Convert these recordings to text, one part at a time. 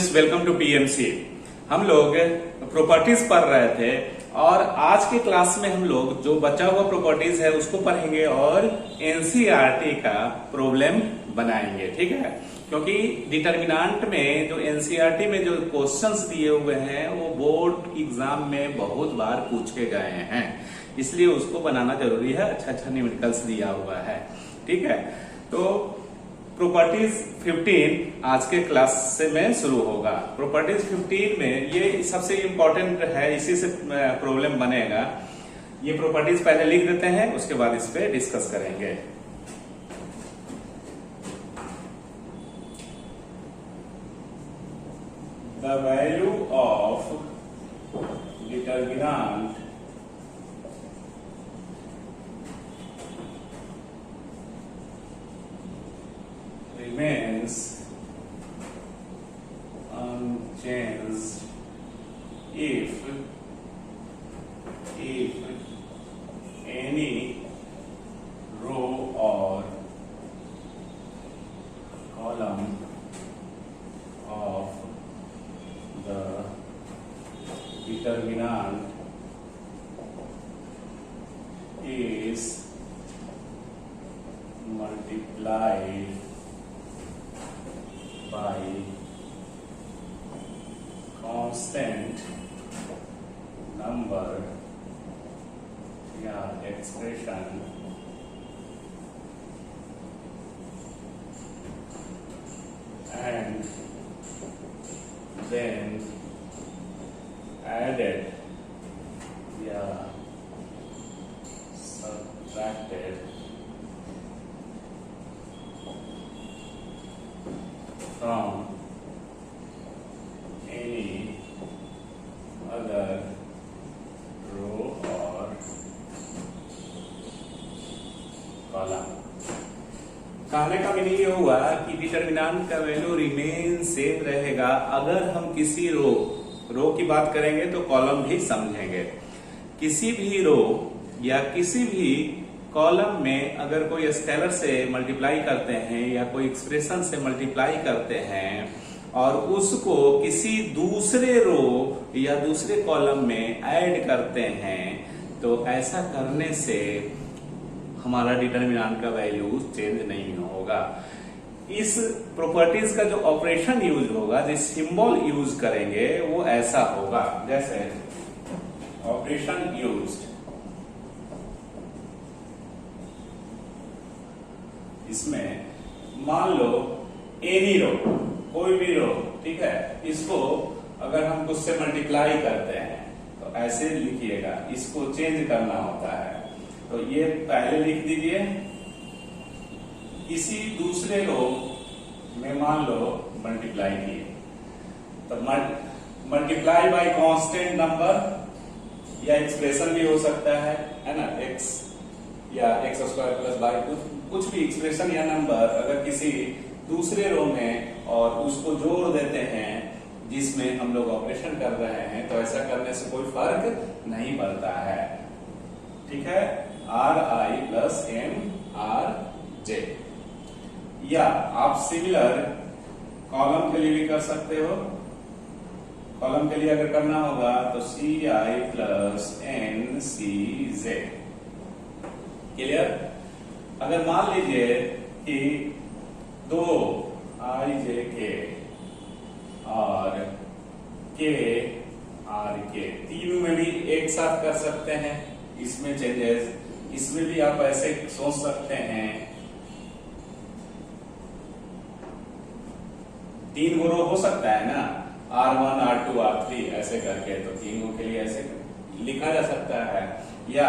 Students, welcome to PMC. हम लोग properties पढ़ रहे थे और आज के क्लास में हम लोग जो बचा हुआ प्रॉपर्टीज है उसको पढ़ेंगे और एनसीईआरटी का प्रॉब्लम बनाएंगे। ठीक है, क्योंकि डिटर्मिनेंट में जो एनसीईआरटी में जो क्वेश्चंस दिए हुए हैं वो बोर्ड एग्जाम में बहुत बार पूछे गए हैं, इसलिए उसको बनाना जरूरी है। अच्छा न्यूमेरिकल्स दिया हुआ है। ठीक है, तो प्रॉपर्टीज 15 आज के क्लास से में शुरू होगा। प्रॉपर्टीज 15 में ये सबसे इंपॉर्टेंट है, इसी से प्रॉब्लम बनेगा। ये प्रॉपर्टीज पहले लिख देते हैं, उसके बाद इस पे डिस्कस करेंगे। The value of determinant remains unchanged if any row or column of the determinant is multiplied by constant number या expression and then added या subtracted from any other row or column। कहने का meaning ये हुआ कि determinant का value remain same रहेगा अगर हम किसी रो की बात करेंगे तो कॉलम भी समझेंगे। किसी भी रो या किसी भी कॉलम में अगर कोई स्केलर से मल्टीप्लाई करते हैं या कोई एक्सप्रेशन से मल्टीप्लाई करते हैं और उसको किसी दूसरे रो या दूसरे कॉलम में ऐड करते हैं तो ऐसा करने से हमारा डिटर्मिनेंट का वैल्यू चेंज नहीं होगा। इस प्रॉपर्टीज का जो ऑपरेशन यूज होगा, जो सिंबल यूज करेंगे वो ऐसा होगा, जैसे ऑपरेशन यूज्ड। इसमें मान लो एनी रो, कोई भी रो, ठीक है, इसको अगर हम कुछ से मल्टीप्लाई करते हैं तो ऐसे लिखिएगा, इसको चेंज करना होता है। तो ये पहले लिख दीजिए, किसी दूसरे रो में मान लो मल्टीप्लाई किए तो मल्टीप्लाई बाय कांस्टेंट नंबर या एक्सप्रेशन भी हो सकता है ना, एक्स या एक्स स्क्वायर प्लस बाय कुछ भी एक्सप्रेशन या नंबर अगर किसी दूसरे रो में और उसको जोड़ देते हैं जिसमें हम लोग ऑपरेशन कर रहे हैं तो ऐसा करने से कोई फर्क नहीं पड़ता है। ठीक है, R I plus M R J. या आप सिमिलर कॉलम के लिए भी कर सकते हो। कॉलम के लिए अगर करना होगा तो सी I plus N C J. Clear? अगर मान लीजिए कि दो आई जे के और के आर के, तीनों में भी एक साथ कर सकते हैं। इसमें चेंजेस, इसमें भी आप ऐसे सोच सकते हैं, तीन गो रो हो सकता है ना, R1 R2 R3 ऐसे करके, तो तीन गो के लिए ऐसे लिखा जा सकता है। या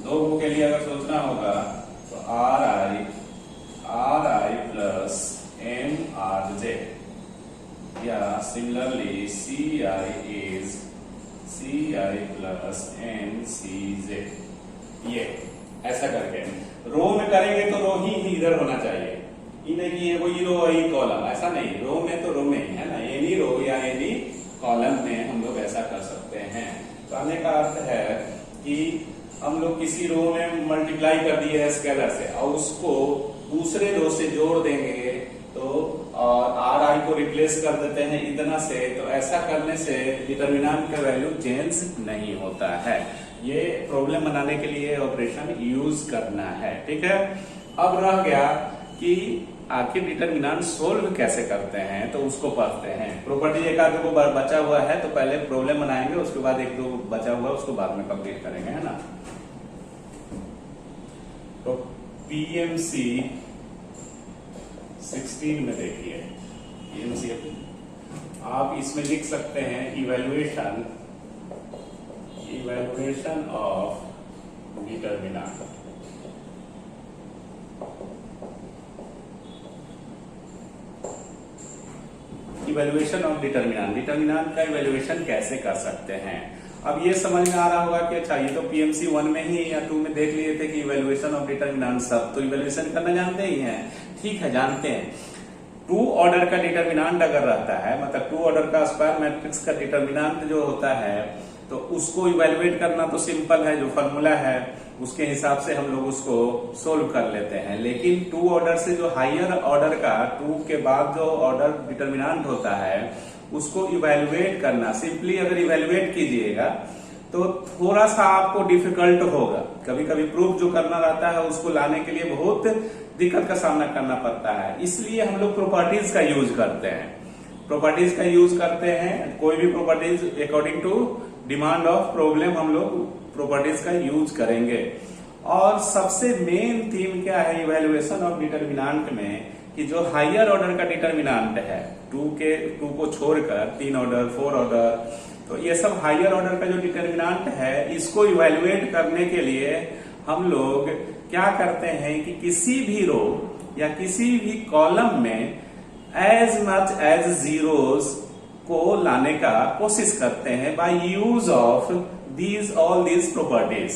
दो गो के लिए अगर सोचना होगा तो R I plus M R J, या similarly C I is C I plus N C J. ये ऐसा करके रो में करेंगे तो रो ही इधर होना चाहिए, ये नहीं कि कोई रो वही कॉलम, ऐसा नहीं। रो में तो रो में ही है ना, एनी रो या एनी कॉलम में हम लोग ऐसा कर सकते हैं। कहने का अर्थ है कि हम लोग किसी रो में मल्टीप्लाई कर दिए है स्केलर से और उसको दूसरे रो से जोड़ देंगे तो और आर आई को रिप्लेस कर देते हैं इतना से, तो ऐसा करने से डिटर्मिनेंट का वैल्यू चेंज नहीं होता है। ये प्रॉब्लम बनाने के लिए ऑपरेशन यूज करना है, ठीक है। अब रह गया कि आखिर डिटर्मिनेंट सोल्व कैसे करते हैं, तो उसको पढ़ते हैं। प्रॉपर्टी एक आध को बचा हुआ है तो पहले प्रॉब्लम बनाएंगे, उसके बाद एक दो बचा हुआ उसको बाद में कंप्लीट करेंगे, है ना। तो पीएमसी 16 में देखिए, पीएमसी आप इसमें लिख सकते हैं evaluation of determinant. Evaluation of determinant का इवैल्यूएशन कैसे कर सकते हैं। अब ये समझ में आ रहा होगा कि अच्छा, ये तो पीएमसी 1 में ही या 2 में देख लिए थे कि इवैल्यूएशन ऑफ डिटर्मिनेंट, सब तो इवैल्यूएशन करना जानते ही हैं। ठीक है, जानते हैं। 2 ऑर्डर का डिटर्मिनेंट अगर रहता है, मतलब 2 ऑर्डर का स्क्वायर मैट्रिक्स का डिटर्मिनेंट जो होता है, तो उसको इवैल्यूएट करना तो सिंपल है, जो फॉर्मूला है उसके हिसाब से हम लोग उसको सोल्व कर लेते हैं। लेकिन 2 ऑर्डर से जो हायर ऑर्डर का 2 के बाद जो ऑर्डर डिटर्मिनेंट होता है उसको इवैल्यूएट करना, सिंपली अगर इवैल्यूएट कीजिएगा तो थोड़ा सा आपको डिफिकल्ट होगा। कभी कभी प्रूफ जो करना रहता है उसको लाने के लिए बहुत दिक्कत का सामना करना पड़ता है। इसलिए हम लोग प्रॉपर्टीज का यूज करते हैं। कोई भी properties according to demand of problem हम लोग प्रॉपर्टीज का यूज करेंगे। और सबसे मेन थीम क्या है इवैल्यूएशन ऑफ डिटर्मिनेंट में, कि जो हायर ऑर्डर का डिटर्मिनेंट है, 2 को छोड़कर 3 ऑर्डर 4 ऑर्डर, तो ये सब हायर ऑर्डर का जो डिटर्मिनेंट है, इसको इवैल्यूएट करने के लिए हम लोग क्या करते हैं कि किसी भी रो या किसी भी कॉलम में एज मच एज जीरोस को लाने का कोशिश करते हैं by use of all these properties.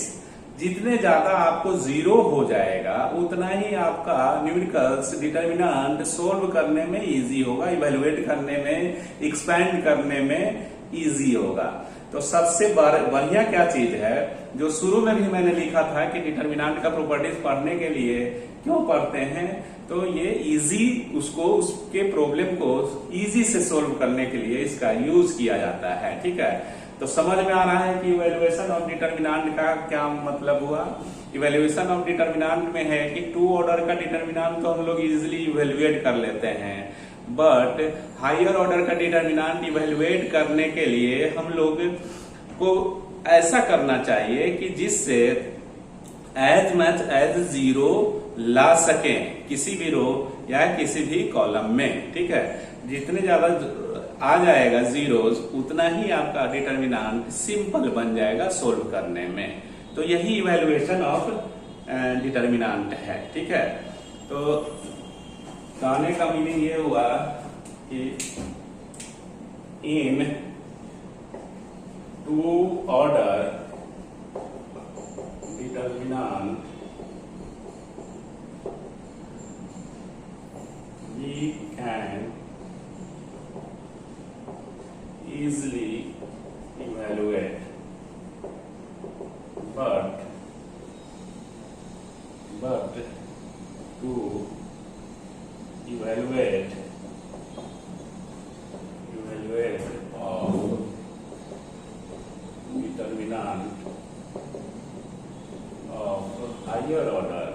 जितने ज्यादा आपको जीरो हो जाएगा उतना ही आपका न्यूमेरिकल्स डिटर्मिनेंट सोल्व करने में इजी होगा, इवैल्यूएट करने में, एक्सपेंड करने में इजी होगा। तो सबसे बढ़िया क्या चीज है, जो शुरू में भी मैंने लिखा था कि डिटर्मिनेंट का प्रॉपर्टीज पढ़ने के लिए क्यों पढ़ते हैं, तो ये इजी उसके प्रॉब्लम को इजी से सोल्व करने के लिए इसका यूज किया जाता है। ठीक है, तो समझ में आ रहा है कि इवैल्यूएशन ऑफ डिटर्मिनेंट का क्या मतलब हुआ। इवैल्यूएशन ऑफ डिटर्मिनेंट में है कि 2 ऑर्डर का डिटर्मिनेंट तो हम लोग इजिली इवैल्यूएट कर लेते हैं, बट हायर ऑर्डर का डिटर्मिनेंट इवैल्यूएट करने के लिए हम लोग को ऐसा करना चाहिए कि जिससे एज मच एज जीरो ला सकें किसी भी रो या किसी भी कॉलम में। ठीक है, जितने ज्यादा आ जाएगा जीरोस उतना ही आपका डिटर्मिनेंट सिंपल बन जाएगा सोल्व करने में। तो यही इवैल्यूएशन ऑफ डिटर्मिनेंट है। ठीक है, तो कहने का मीनिंग ये हुआ कि इन 2 order determinant we can easily evaluate, but to evaluate of determinant of higher order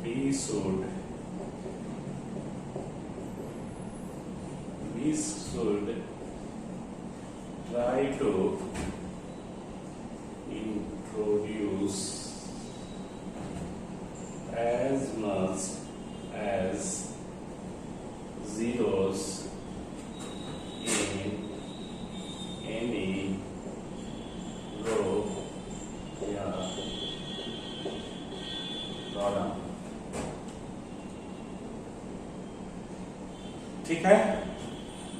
we should try to introduce as much as zeros in any row या column। ठीक है,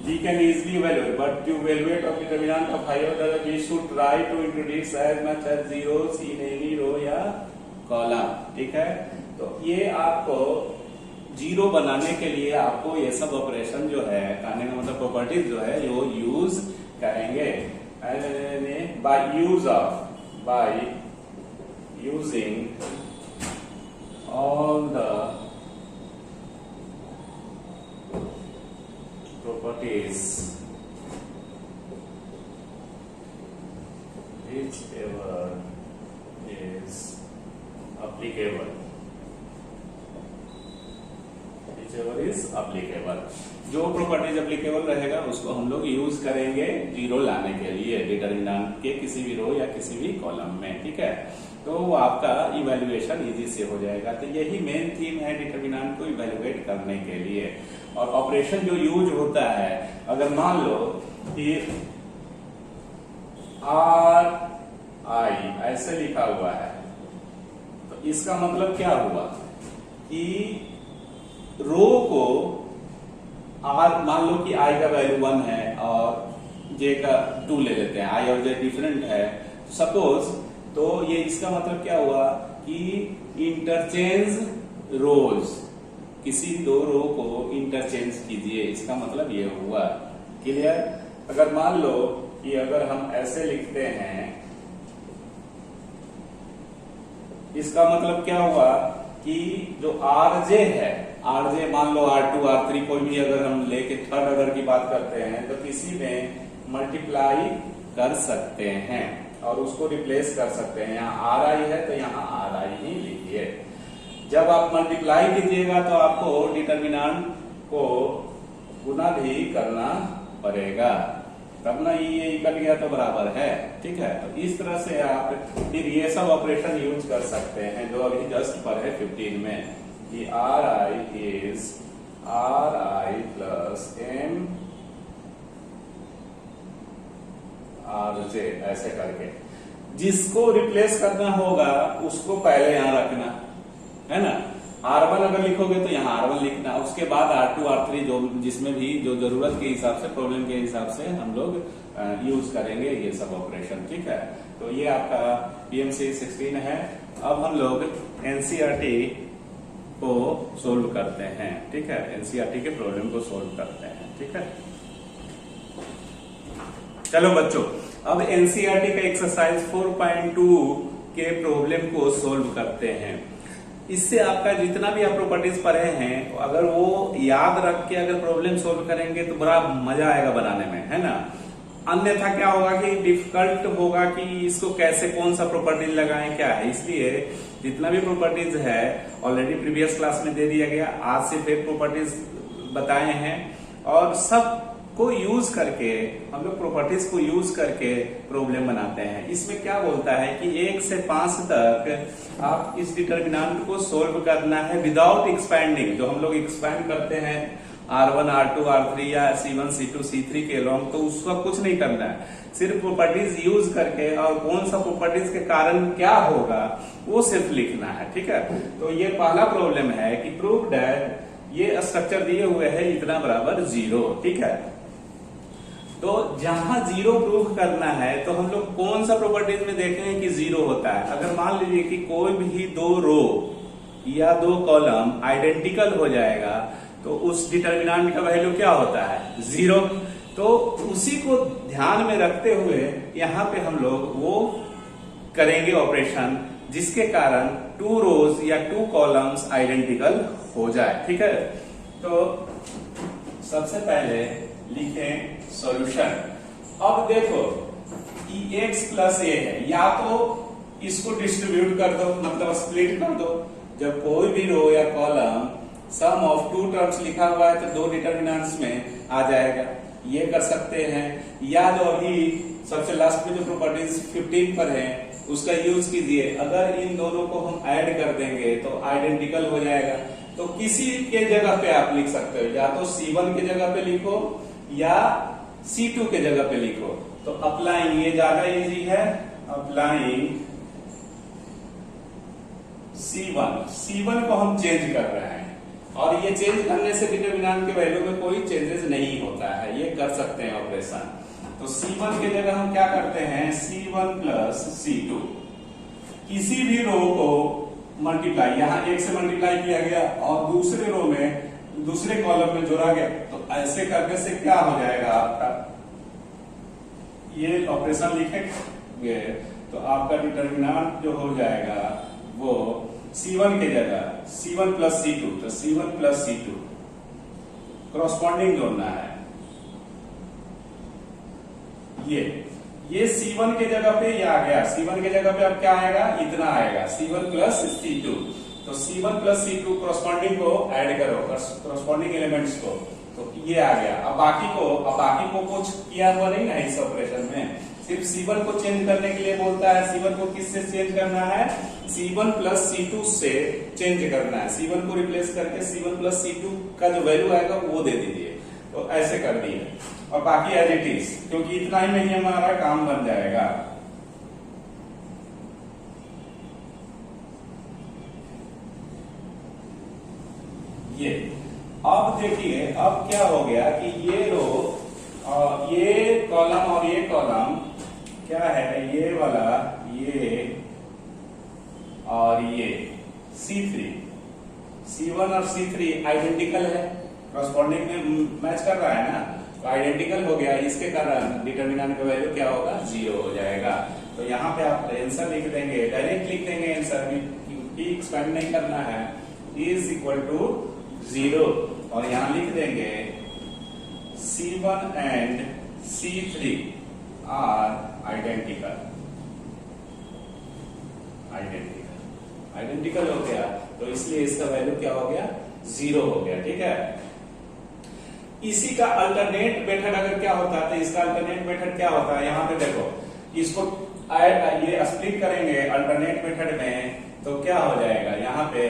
we can easily evaluate, but to evaluate of determinant of higher order we should try to introduce as much as zeros in any row या column। ठीक है, तो ये आपको zero बनाने के लिए आपको ये सब ऑपरेशन जो है, कहने का मतलब प्रॉपर्टीज जो है वो यूज करेंगे। By using all the properties whichever is applicable, जो प्रॉपर्टीज एप्लीकेबल रहेगा उसको हम लोग यूज करेंगे जीरो लाने के लिए डिटरमिनेंट के किसी भी रो या किसी भी कॉलम में, ठीक है। तो आपका इवेल्युएशन इजी से हो जाएगा। तो यही मेन थीम है डिटरमिनेंट को इवेल्युएट करने के लिए। और ऑपरेशन जो यूज होता है, अगर मान लो कि आर आई ऐसे लिखा हुआ है, तो इसका मतलब क्या हुआ कि रो को आर, मान लो कि आई का वैल्यू 1 है और जे का 2 ले लेते हैं, आई और जे डिफरेंट है सपोज, तो ये इसका मतलब क्या हुआ कि इंटरचेंज रोज, किसी दो रो को इंटरचेंज कीजिए, इसका मतलब ये हुआ। क्लियर? अगर मान लो कि अगर हम ऐसे लिखते हैं, इसका मतलब क्या हुआ कि जो आरजे है, आरजे मान लो R2 R3 कोई भी अगर हम लेके थर्ड ऑर्डर की बात करते हैं तो किसी में मल्टीप्लाई कर सकते हैं और उसको रिप्लेस कर सकते हैं। यहाँ आर आई है तो यहाँ आर आई ही लिखिए। जब आप मल्टीप्लाई कीजिएगा तो आपको डिटरमिनेंट को गुना भी करना पड़ेगा, तब ना ये कट गया तो बराबर है, ठीक है। तो इस तरह से आप फिर ये सब ऑपरेशन यूज कर सकते हैं जो अभी जस्ट पर है 15 में, कि R I is R I plus M R J, ऐसे करके जिसको रिप्लेस करना होगा उसको पहले यहां रखना है ना। R1 अगर लिखोगे तो यहाँ R1 लिखना, उसके बाद R2 R3 जो जिसमें भी जो जरूरत के हिसाब से, प्रॉब्लम के हिसाब से हम लोग यूज करेंगे ये सब ऑपरेशन, ठीक है। तो ये आपका PMC 16 है। अब हम लोग NCERT को सोल्व करते हैं, ठीक है। NCERT के प्रॉब्लम को सोल्व करते हैं, ठीक है। चलो बच्चों, अब NCERT का एक्सरसाइज 4.2 के प्रॉब्लम को सोल्व करते हैं। इससे आपका जितना भी आप प्रॉपर्टीज पढ़े हैं अगर वो याद रख के अगर प्रॉब्लम सोल्व करेंगे तो बड़ा मजा आएगा बनाने में, है ना। अन्यथा क्या होगा कि डिफिकल्ट होगा कि इसको कैसे कौन सा प्रॉपर्टीज लगाएं, क्या है। इसलिए जितना भी प्रॉपर्टीज है ऑलरेडी प्रीवियस क्लास में दे दिया गया, आज सिर्फ एक प्रॉपर्टीज बताए हैं और सब को यूज करके हम लोग प्रॉपर्टीज को यूज करके प्रॉब्लम बनाते हैं। इसमें क्या बोलता है कि 1 से 5 तक आप इस डिटरमिनेंट को सोल्व करना है विदाउट एक्सपैंडिंग। जो हम लोग एक्सपैंड करते हैं R1 R2 R3 या C1 C2 C3 के लॉन्ग, तो उसका कुछ नहीं करना है, सिर्फ प्रॉपर्टीज यूज करके और कौन सा प्रॉपर्टीज के कारण क्या होगा वो सिर्फ लिखना है, ठीक है। तो ये पहला प्रॉब्लम है कि प्रूव दैट ये स्ट्रक्चर दिए हुए है इतना बराबर 0, ठीक है। तो जहां 0 प्रूफ करना है तो हम लोग कौन सा प्रॉपर्टीज में देखें कि 0 होता है। अगर मान लीजिए कि कोई भी 2 रो या 2 कॉलम आइडेंटिकल हो जाएगा तो उस डिटरमिनेंट का वैल्यू क्या होता है 0। तो उसी को ध्यान में रखते हुए यहाँ पे हम लोग वो करेंगे ऑपरेशन जिसके कारण 2 रोज या 2 कॉलम्स आइडेंटिकल हो जाए, ठीक है। तो सबसे पहले लिखें सॉल्यूशन। अब देखो कि x प्लस ए है, या तो इसको डिस्ट्रीब्यूट कर दो, मतलब स्प्लिट कर दो। जब कोई भी रो या कॉलम सम ऑफ 2 टर्म्स लिखा हुआ है तो 2 डिटरमिनेंट्स में आ जाएगा, ये कर सकते हैं। या जो अभी सबसे लास्ट में जो प्रॉपर्टीज 15 पर है उसका यूज कीजिए। अगर इन दोनों को हम ऐड कर देंगे तो आइडेंटिकल हो जाएगा। तो किसी के जगह पे आप लिख सकते हो, या तो C1 के जगह पे लिखो या C2 के जगह पे लिखो। तो अप्लाइंग, ये ज्यादा इजी है, अप्लाइंग C1 को हम चेंज कर रहे हैं और ये चेंज करने से डिटरमिनेंट के वैल्यू में कोई चेंजेस नहीं होता है, ये कर सकते हैं ऑपरेशन। तो C1 के जगह हम क्या करते हैं C1 प्लस C2। किसी भी रो को मल्टीप्लाई, यहाँ 1 से मल्टीप्लाई किया गया और दूसरे रो में दूसरे कॉलम में जोड़ा गया, तो ऐसे करने से क्या हो जाएगा आपका, ये ऑपरेशन लिखेंगे तो आपका डिटरमिनेंट जो हो जाएगा वो C1 के जगह C1 प्लस C2, तो C1 प्लस C2 क्रॉसपॉन्डिंग जोड़ना है। ये C1 के जगह पे ये आ गया, C1 के जगह पे अब क्या आएगा, इतना आएगा C1 प्लस C2, तो C1 प्लस C2 क्रॉसपॉन्डिंग को ऐड करो, क्रॉसपॉन्डिंग एलिमेंट्स को, तो ये आ गया। अब बाकी को कुछ किया हुआ नहीं ना इस ऑपरेशन में, सिर्फ C1 को चेंज करने के लिए बोलता है। C1 को किससे चेंज करना है, C1 प्लस C2 से चेंज करना है। C1 को रिप्लेस करके C1 प्लस C2 का जो वैल्यू आएगा वो दे दीजिए, तो ऐसे कर दिए, और बाकी एज इट इज, क्योंकि इतना ही में ही हमारा काम बन जाएगा। ये अब देखिए, अब क्या हो गया कि ये रो और ये कॉलम और ये कॉलम क्या है, ये वाला, ये और ये C3, C1 और C3 आइडेंटिकल है, क्रॉसपॉन्डिंग में मैच कर रहा है ना, तो आइडेंटिकल हो गया, इसके कारण डिटर्मिनेंट का वैल्यू क्या होगा, 0 हो जाएगा। तो यहाँ पे आप आंसर लिख देंगे, डायरेक्ट लिख देंगे आंसर, भी एक्सपेंड नहीं करना है, इज इक्वल टू 0, और यहाँ लिख देंगे C1 and C3 are identical हो गया, तो इसलिए इसका वैल्यू क्या हो गया, 0 हो गया। ठीक है, इसी का अल्टरनेट मेथड अगर क्या होता है, तो इसका अल्टरनेट मेथड क्या होता है, यहाँ पे देखो, इसको ये स्प्लिट करेंगे अल्टरनेट मेथड में, तो क्या हो जाएगा, यहाँ पे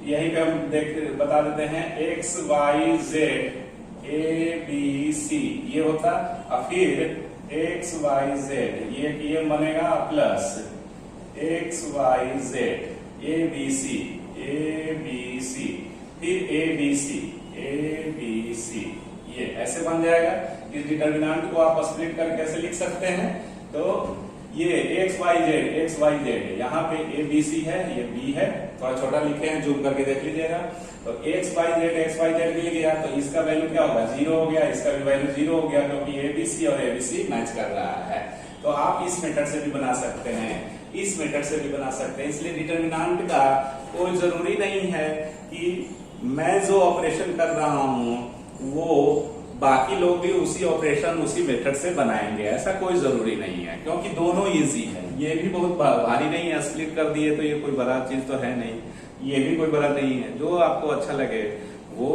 यही पे हम बता देते हैं, x y z a b c ये होता, और फिर x y z ये बनेगा plus x y z a b c फिर a b c ये ऐसे बन जाएगा। इस डिटर्मिनेंट को आप स्प्लिट करके कैसे लिख सकते हैं, तो ये x y z यहाँ पे a b c है, ये b है, थोड़ा छोटा लिखे हैं, जूम करके देख लीजिएगा, तो x y z मिल गया, तो इसका वैल्यू क्या होगा, 0 हो गया, इसका भी वैल्यू 0 हो गया, क्योंकि a b c और a b c मैच कर रहा है। तो आप इस मेथड से भी बना सकते हैं, इस मेथड से भी बना सकते हैं। इसलिए डिटर्मिनेंट का कोई जरूरी नहीं है कि मैं जो ऑपरेशन कर रहा हूं वो बाकी लोग भी उसी ऑपरेशन उसी मेथड से बनाएंगे, ऐसा कोई जरूरी नहीं है, क्योंकि दोनों इजी है। ये भी बहुत भारी नहीं है, स्प्लिट कर दिए तो ये कोई बड़ा चीज तो है नहीं, ये भी कोई बड़ा नहीं है, जो आपको अच्छा लगे वो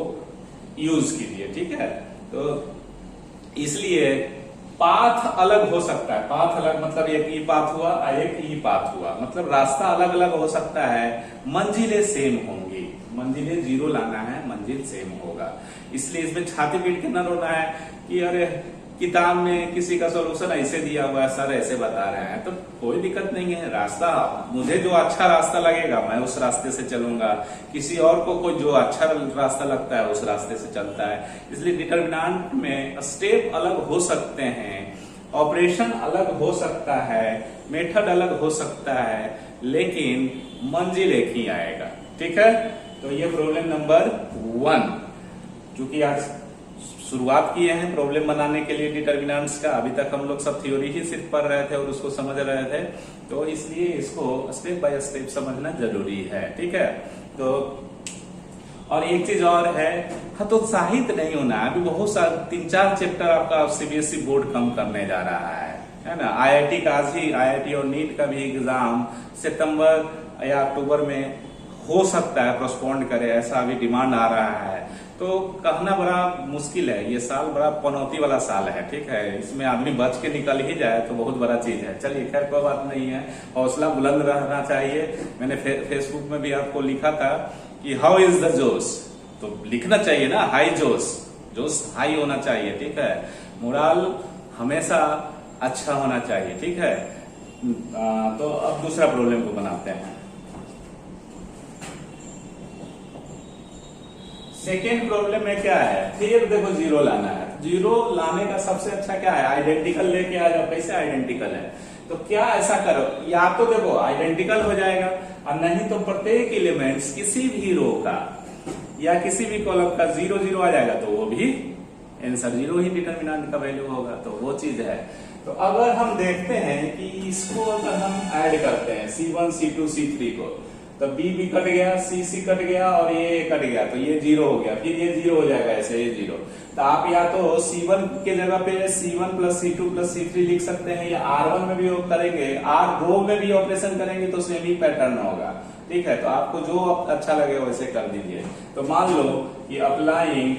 यूज कीजिए। ठीक है, तो इसलिए पाथ अलग हो सकता है, पाथ अलग मतलब एक ई पाथ हुआ, एक ई पाथ हुआ, मतलब रास्ता अलग अलग हो सकता है, मंजिलें सेम होंगी, मंजिलें 0 लाना है, मंजिल सेम होगा। इसलिए इसमें छाती पीट के न रोना है कि अरे किताब में किसी का सॉल्यूशन ऐसे दिया हुआ है, सर ऐसे बता रहे हैं, तो कोई दिक्कत नहीं है, रास्ता मुझे जो अच्छा रास्ता लगेगा मैं उस रास्ते से चलूंगा, किसी और को कोई जो अच्छा रास्ता लगता है उस रास्ते से चलता है। इसलिए डिटर्मिनेंट में स्टेप अलग हो सकते हैं, ऑपरेशन अलग हो सकता है, मेथड अलग हो सकता है, लेकिन मंजिल एक ही आएगा। ठीक है, तो ये प्रॉब्लम नंबर 1, चूंकि आज शुरुआत किए हैं प्रॉब्लम बनाने के लिए डिटर्मिनेंट्स का, अभी तक हम लोग सब थ्योरी ही सिर्फ पढ़ रहे थे और उसको समझ रहे थे, तो इसलिए इसको स्टेप बाय स्टेप समझना जरूरी है। ठीक है, तो और एक चीज और है, हतोत्साहित नहीं होना, अभी बहुत सारे 3-4 चैप्टर आपका सीबीएसई बोर्ड कम करने जा रहा है ना। आईआईटी का आज ही, आईआईटी और नीट का भी एग्जाम सितंबर या अक्टूबर में हो सकता है पोस्टपोन करे, ऐसा अभी डिमांड आ रहा है, तो कहना बड़ा मुश्किल है, ये साल बड़ा पनौती वाला साल है। ठीक है, इसमें आदमी बच के निकल ही जाए तो बहुत बड़ा चीज है। चलिए खैर कोई बात नहीं है, हौसला बुलंद रहना चाहिए। मैंने फेसबुक में भी आपको लिखा था कि हाउ इज द जोश, तो लिखना चाहिए ना, हाई जोश हाई होना चाहिए। ठीक है, मोरल हमेशा अच्छा होना चाहिए। ठीक है, तो अब दूसरा प्रॉब्लम को बनाते हैं। सेकेंड प्रॉब्लम में क्या है, फिर देखो 0 लाना है। 0 लाने का सबसे अच्छा क्या है, आइडेंटिकल लेके आ जाओ। कैसे आइडेंटिकल है, तो क्या ऐसा करो, या तो देखो आइडेंटिकल हो जाएगा, और नहीं तो प्रत्येक एलिमेंट्स किसी भी रो का या किसी भी कॉलम का 0 0 आ जाएगा, तो वो भी आंसर 0 ही डिटर्मिनेंट का वैल्यू होगा, तो वो चीज है। तो अगर हम देखते हैं कि इसको अगर हम ऐड करते हैं C1 C2 C3 को, तो बी कट गया, सी कट गया और ये कट गया, तो ये 0 हो गया, फिर ये 0 हो जाएगा, ऐसे ये 0। तो आप या तो C1 के जगह पे C1 plus C2 plus C3 लिख सकते हैं, या R1 में भी करेंगे, R रो में भी ऑपरेशन करेंगे तो सेम ही पैटर्न होगा। ठीक है, तो आपको जो अच्छा लगे वैसे कर दीजिए। तो मान लो कि अप्लाइंग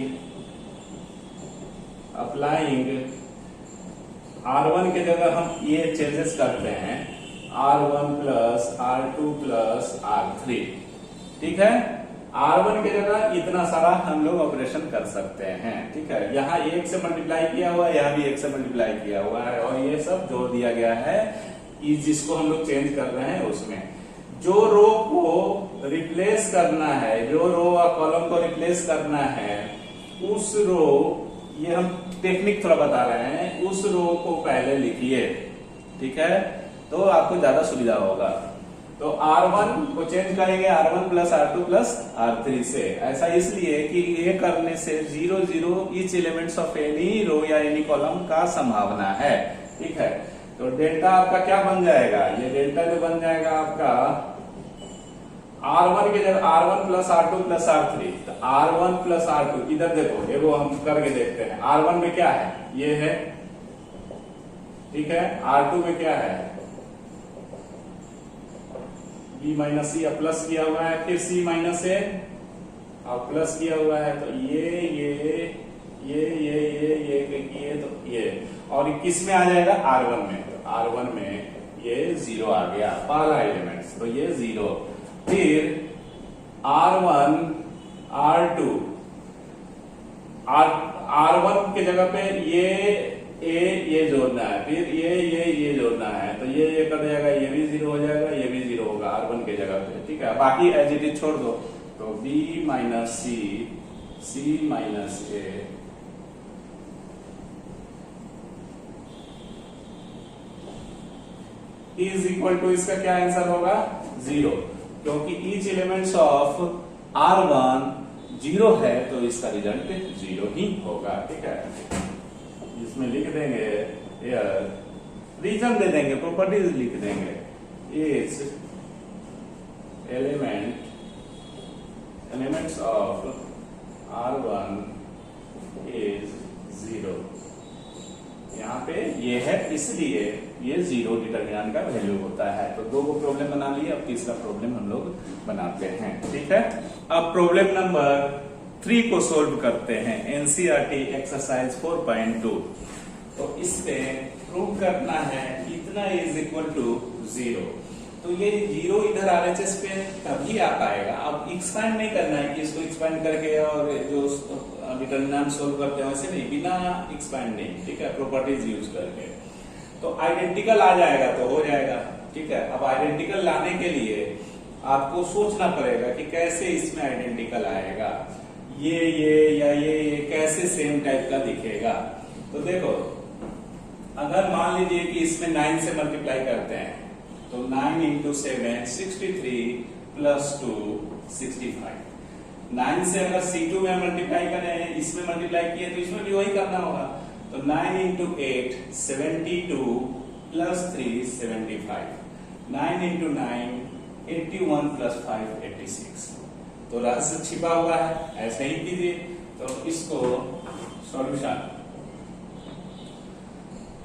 R1 के जगह हम ये चेंजेस करते हैं, R1 plus R2 plus R3। ठीक है, R1 के जगह इतना सारा हम लोग ऑपरेशन कर सकते हैं। ठीक है, यहाँ 1 से मल्टीप्लाई किया हुआ है, यहाँ भी 1 से मल्टीप्लाई किया हुआ है, और ये सब जोड़ दिया गया है जिसको हम लोग चेंज कर रहे हैं उसमें। जो रो को रिप्लेस करना है, जो रो और कॉलम को रिप्लेस करना है, उस रो, ये हम टेक्निक थोड़ा बता रहे हैं, उस रो को पहले लिखिए। ठीक है, तो आपको ज्यादा सुविधा होगा। तो R1 को चेंज करेंगे R1 plus R2 plus R3 से। ऐसा इसलिए कि ये करने से 0 0 each elements of any row या एनी कॉलम का संभावना है। ठीक है, तो डेल्टा आपका क्या बन जाएगा, ये डेल्टा जो बन जाएगा आपका R1 के जगह R1 plus R2 plus R3। तो R1 प्लस R2, इधर देखो, ये वो हम करके देखते हैं। R1 में क्या है, ये है। ठीक है, R2 में क्या है, B माइनस सी, अब प्लस किया हुआ है, फिर C माइनस ए, अब प्लस किया हुआ है, तो ये तो ये, और किस में आ जाएगा, R1 में। तो R1 में ये 0 आ गया, पहला एलिमेंट्स, तो ये 0। फिर R1 R2, R1 के जगह पे ये जोड़ना है, फिर ये जोड़ना है, तो ये कट जाएगा, ये भी 0 हो जाएगा, ये भी 0 होगा R1 के जगह पे। ठीक है, बाकी एज इट इज छोड़ दो। तो B minus C minus A is equal to, इसका क्या आंसर होगा, 0, क्योंकि ईच एलिमेंट्स ऑफ R1 0 है, तो इसका रिजल्ट 0 ही होगा। ठीक है, इसमें लिख देंगे, रीजन दे देंगे, प्रॉपर्टीज लिख देंगे, is elements of R1 is 0। यहाँ पे ये है, इसलिए ये 0 डिटरमिनेंट का वैल्यू होता है। तो 2 प्रॉब्लम बना लिए, अब तीसरा प्रॉब्लम हम लोग बनाते हैं। ठीक है, अब प्रॉब्लम नंबर 3 को सोल्व करते हैं, एनसीईआरटी एक्सरसाइज 4.2। तो इसपे प्रूव करना है इतना इज इक्वल टू 0। तो ये 0 इधर RHS पे तभी आ पाएगा। अब एक्सपैंड नहीं करना है कि इसको एक्सपैंड करके और जो डिटरमिनेंट सोल्व करते हैं वैसे नहीं, बिना एक्सपैंड नहीं। ठीक है, प्रॉपर्टीज यूज करके तो आइडेंटिकल आ जाएगा तो हो जाएगा। ठीक है, अब आइडेंटिकल लाने के लिए आपको सोचना पड़ेगा कि कैसे इसमें आइडेंटिकल आएगा, ये या ये कैसे सेम टाइप का दिखेगा। तो देखो, अगर मान लीजिए कि इसमें 9 से मल्टीप्लाई करते हैं, तो 9 इंटू 7 63 प्लस 2 65। 9 से अगर C2 में मल्टीप्लाई करें, इसमें मल्टीप्लाई किए तो इसमें भी वही करना होगा। तो 9 इंटू 8 72 प्लस 3 75। 9 into 9 81 plus 5 86। तो रहस्य छिपा हुआ है, ऐसे ही कीजिए। तो इसको सॉल्यूशन,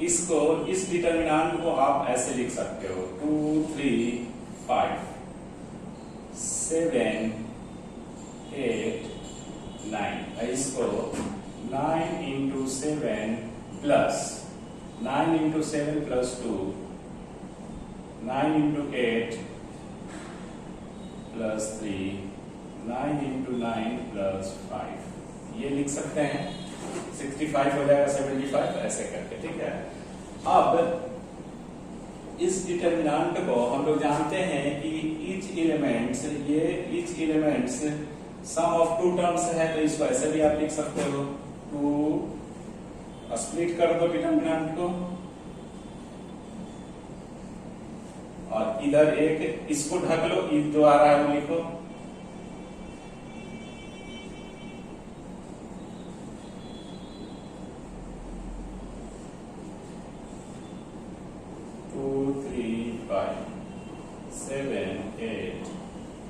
इसको इस डिटरमिनेंट को आप ऐसे लिख सकते हो, 2 3 5 7 8 9। इसको 9 into 7 plus 9 into 7 plus 2, 9 into 8 plus 3, 9 into 9 plus 5, ये लिख सकते हैं। 65 हो जाएगा 75 ऐसे करके। ठीक है, अब इस डिटरमिनेंट को हम लोग जानते हैं कि ईच एलिमेंट्स, ये each elements sum of 2 terms है, तो इसको ऐसे भी आप लिख सकते हो। 2 स्प्लिट कर दो डिटरमिनेंट को, और इधर एक इसको ढक लो, जो आ रहा है वो लिखो।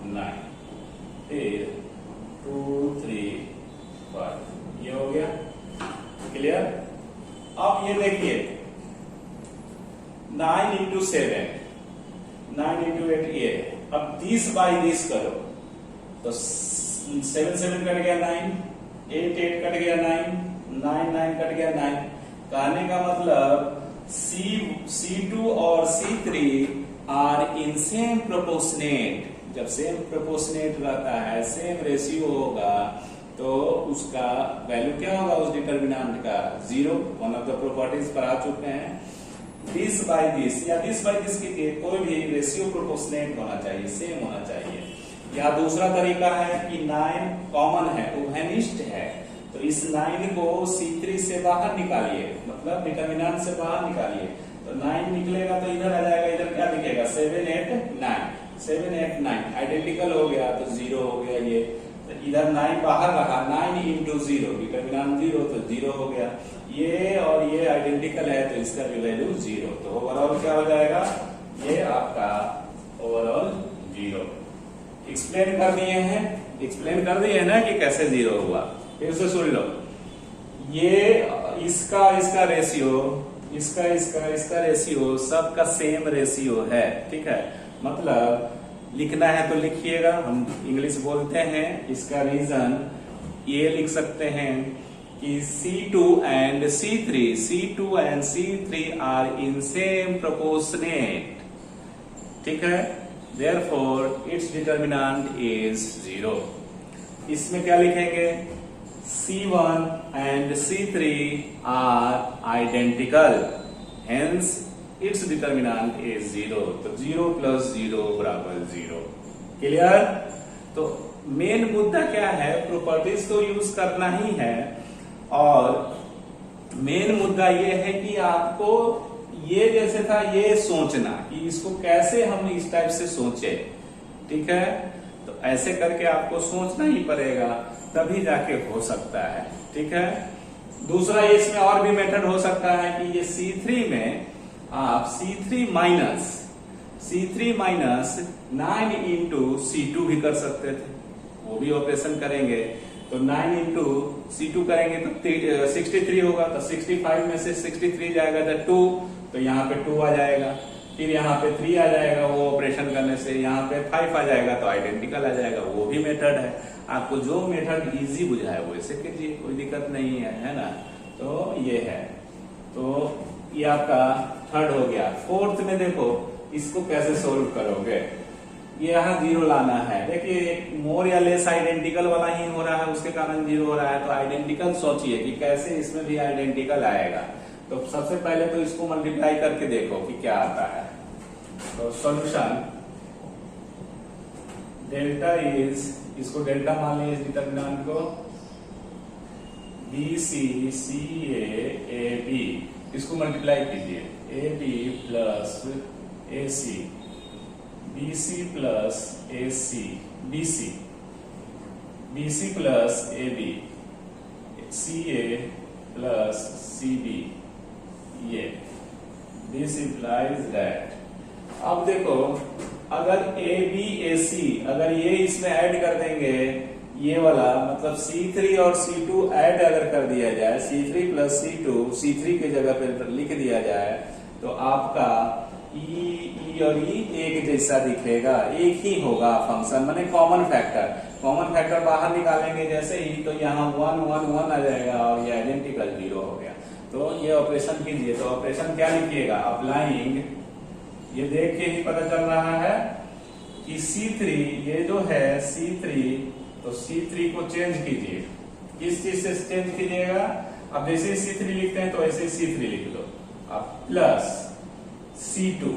9, फिर 2 3 5, ये हो गया क्लियर। अब ये देखिए 9 इंटू 7, 9 इंटू 8 ये, अब 10 बाई 10 करो तो 7 7 कट गया 9, 8 8 कट गया 9, 9 9 कट गया 9। कहने का मतलब C2 और C3 are in same proportionate. जब सेम प्रोपोर्शनेट रहता है, सेम रेशियो होगा, तो उसका वैल्यू क्या होगा उस डिटर्मिनेंट का? 0। वन ऑफ द प्रॉपर्टीज पर आ चुके हैं। 10 बाई 10 या 10 बाई 10 की कोई भी रेशियो प्रोपोर्शनेट होना चाहिए, सेम होना चाहिए। या दूसरा तरीका है कि 9 कॉमन है, उभयनिष्ठ है, तो इस 9 को C3 से बाहर निकालिए, मतलब डिटर्मिनेंट से बाहर निकालिए, तो 9 निकलेगा तो इधर आ जाएगा, इधर क्या दिखेगा? 7 8 9, 7 8 9 आइडेंटिकल हो गया तो 0 हो गया ये। तो इधर 9 बाहर रहा, 9 इंटू 0, डिटर्मिनेंट 0 तो 0 हो गया। ये और ये आइडेंटिकल है तो इसका भी वैल्यू 0, तो ओवरऑल क्या हो जाएगा? ये आपका ओवरऑल 0। एक्सप्लेन कर दिए हैं, एक्सप्लेन कर दिए ना कि कैसे 0 हुआ। फिर से सुन लो, ये इसका रेशियो, इसका रेशियो सबका सेम रेशियो है, ठीक है। मतलब लिखना है तो लिखिएगा, हम इंग्लिश बोलते हैं। इसका रीजन ये लिख सकते हैं कि C2 and C3 are in same proportionate, ठीक है। Therefore, its determinant is 0. इसमें क्या लिखेंगे? C1 and C3 are identical, hence its determinant is 0. तो 0 plus 0 बराबर 0। क्लियर? तो मेन मुद्दा क्या है? प्रॉपर्टीज तो यूज करना ही है, और मेन मुद्दा ये है कि आपको ये जैसे था ये सोचना कि इसको कैसे हम इस टाइप से सोचे, ठीक है। तो ऐसे करके आपको सोचना ही पड़ेगा, तभी जाके हो सकता है, ठीक है। दूसरा इसमें और भी मेथड हो सकता है कि ये C3 में आप C3 माइनस 9 इंटू C2 भी कर सकते थे, वो भी ऑपरेशन करेंगे। तो 9 इंटू C2 करेंगे तो 63 होगा, तो 65 में से 63 जाएगा तो 2, तो यहाँ पे 2 आ जाएगा। फिर यहाँ पे 3 आ जाएगा, वो ऑपरेशन करने से यहाँ पे 5 आ जाएगा, तो आइडेंटिकल आ जाएगा, वो भी मेथड है। आपको जो मेथड इजी बुझाए वो ऐसे कीजिए, कोई दिक्कत नहीं है ना। तो ये है, तो ये आपका थर्ड हो गया। फोर्थ में देखो इसको कैसे सोल्व करोगे। ये यहाँ 0 लाना है। देखिए मोर या लेस आइडेंटिकल वाला ही हो रहा है, उसके कारण 0 हो रहा है। तो आइडेंटिकल सोचिए कि कैसे इसमें भी आइडेंटिकल आएगा। तो सबसे पहले तो इसको मल्टीप्लाई करके देखो कि क्या आता है। तो सॉल्यूशन डेल्टा इज, इसको डेल्टा मान लीजिए डिटर्मिनेंट को, BC CA AB, इसको मल्टीप्लाई कीजिए, AB plus AC, BC plus AC, BC plus AB, CA plus CB, ये दिस इंप्लाइज दैट। अब देखो अगर ABAC, अगर ये इसमें ऐड कर देंगे, ये वाला मतलब C3 और C2 ऐड अगर कर दिया जाए, C3 प्लस C2 C3 के जगह पर लिख दिया जाए, तो आपका E और E एक जैसा दिखेगा, एक ही होगा फंक्शन, माने कॉमन फैक्टर बाहर निकालेंगे जैसे ही, तो यहाँ 1 1 1 आ जाएगा और ये आइडेंटिकल 0 हो गया। तो ये ऑपरेशन कीजिए। तो ऑपरेशन क्या लिखिएगा? अप्लाइंग, ये देख के ही पता चल रहा है कि C3, ये जो है C3, तो C3 को चेंज कीजिए। किस चीज से चेंज कीजिएगा? अब जैसे C3 लिखते हैं तो ऐसे C3 लिख लो, अब प्लस C2।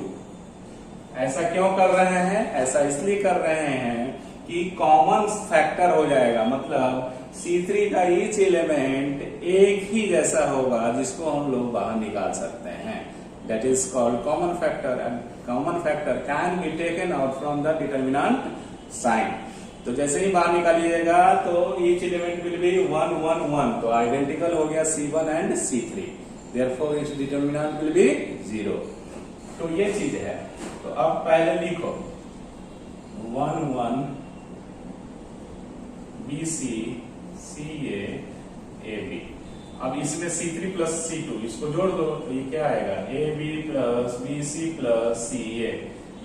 ऐसा क्यों कर रहे हैं? ऐसा इसलिए कर रहे हैं कि कॉमन फैक्टर हो जाएगा, मतलब C3 का ईच एलिमेंट एक ही जैसा होगा जिसको हम लोग बाहर निकाल सकते हैं। That is called common factor, and common factor can be taken out from the determinant sign. तो जैसे ही बाहर निकालिएगा तो ईच एलिमेंट विल बी 1 1 1, तो आइडेंटिकल हो गया C1 and C3, therefore its determinant will be 0। तो ये चीज है। तो अब पहले लिखो 1 1 BC CA AB। अब इसमें C3 प्लस C2 इसको जोड़ दो तो ये क्या आएगा, AB plus BC plus CA।